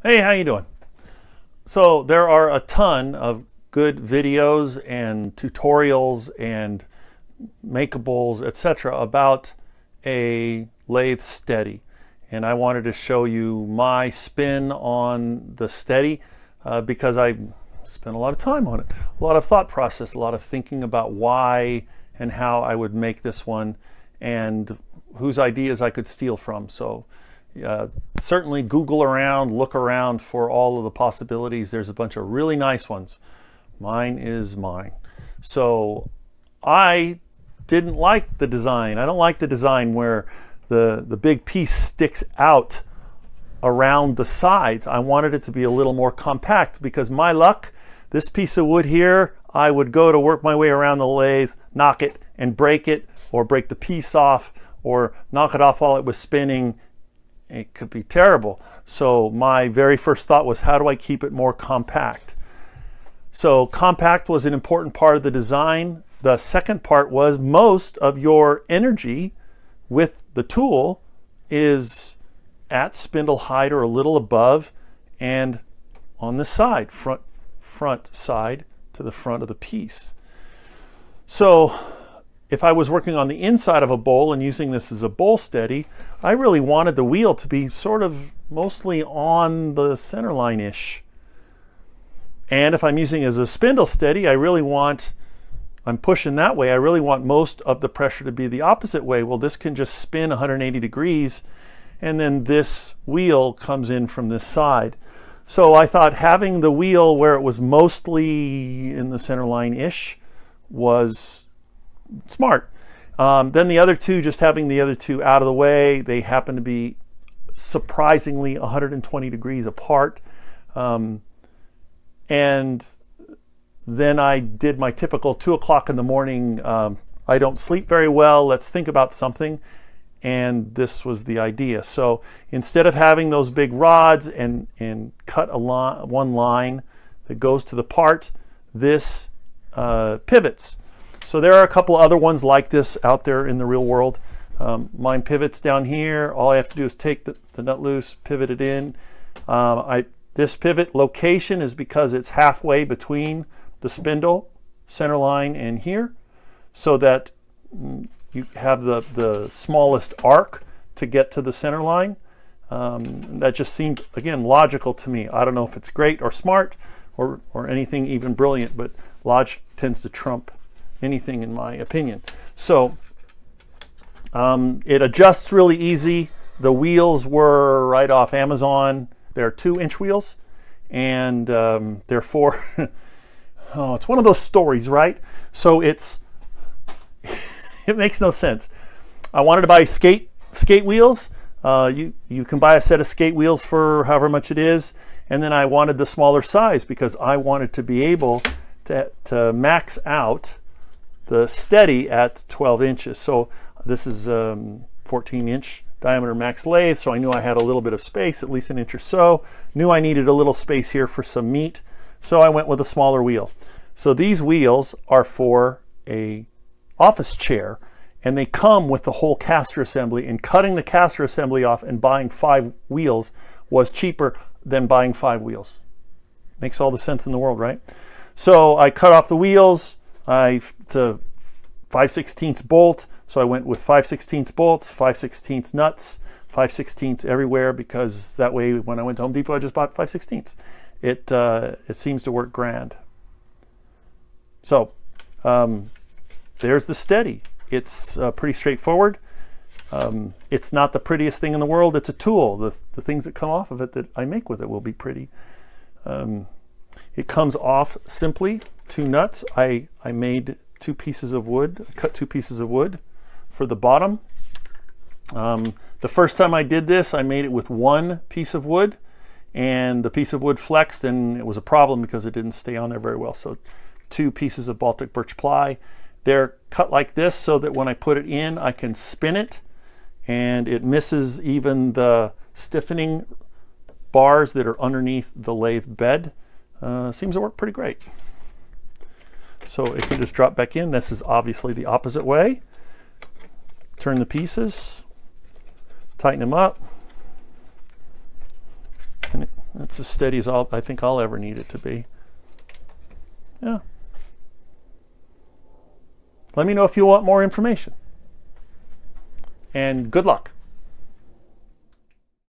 Hey, how you doing? So there are a ton of good videos and tutorials and makeables, etc. about a Lathe Steady. And I wanted to show you my spin on the Steady because I spent a lot of time on it, a lot of thought process, a lot of thinking about why and how I would make this one and whose ideas I could steal from. So certainly Google around, look around for all of the possibilities. There's a bunch of really nice ones. Mine is mine. So I didn't like the design. I don't like the design where the big piece sticks out around the sides. I wanted it to be a little more compact because my luck, this piece of wood here, I would go to work my way around the lathe, knock it and break it, or break the piece off, or knock it off while it was spinning. It could be terrible. So my very first thought was, how do I keep it more compact? So compact was an important part of the design. The second part was most of your energy with the tool is at spindle height or a little above and on the side, front side to the front of the piece. So if I was working on the inside of a bowl and using this as a bowl steady, I really wanted the wheel to be sort of mostly on the center line-ish. And if I'm using it as a spindle steady, I'm pushing that way, I really want most of the pressure to be the opposite way. Well, this can just spin 180 degrees, and then this wheel comes in from this side. So I thought having the wheel where it was mostly in the center line-ish was smart. Then the other two, just having the other two out of the way, they happen to be surprisingly 120 degrees apart. And then I did my typical 2 o'clock in the morning, I don't sleep very well, let's think about something. And this was the idea. So instead of having those big rods and cut one line that goes to the part, this pivots. So there are a couple other ones like this out there in the real world. Mine pivots down here. All I have to do is take the nut loose, pivot it in. This pivot location is because it's halfway between the spindle, center line, and here, so that you have the smallest arc to get to the center line. That just seemed, again, logical to me. I don't know if it's great or smart or anything even brilliant, but logic tends to trump anything in my opinion. So it adjusts really easy. The wheels were right off Amazon. They're 2-inch wheels, and they're for oh, it's one of those stories, right? So it makes no sense. I wanted to buy skate wheels. You can buy a set of skate wheels for however much it is, and then I wanted the smaller size because I wanted to be able to max out the Steady at 12 inches. So this is 14-inch diameter max lathe, so I knew I had a little bit of space, at least an inch or so. Knew I needed a little space here for some meat, so I went with a smaller wheel. So these wheels are for a office chair, and they come with the whole caster assembly, and cutting the caster assembly off and buying 5 wheels was cheaper than buying 5 wheels. Makes all the sense in the world, right? So I cut off the wheels. It's a 5/16 bolt, so I went with 5/16 bolts, 5/16 nuts, 5/16 everywhere, because that way when I went to Home Depot I just bought 5/16. It seems to work grand. So there's the Steady. It's pretty straightforward. It's not the prettiest thing in the world. It's a tool. The things that come off of it that I make with it will be pretty. It comes off simply 2 nuts. I made 2 pieces of wood. I cut 2 pieces of wood for the bottom. The first time I did this, I made it with 1 piece of wood, and the piece of wood flexed, and it was a problem because it didn't stay on there very well. So 2 pieces of Baltic birch ply. They're cut like this so that when I put it in, I can spin it, and it misses even the stiffening bars that are underneath the lathe bed. Seems to work pretty great. So it can just drop back in. This is obviously the opposite way. Turn the pieces, tighten them up, and That's as steady as I think I'll ever need it to be. Yeah. Let me know if you want more information. And good luck.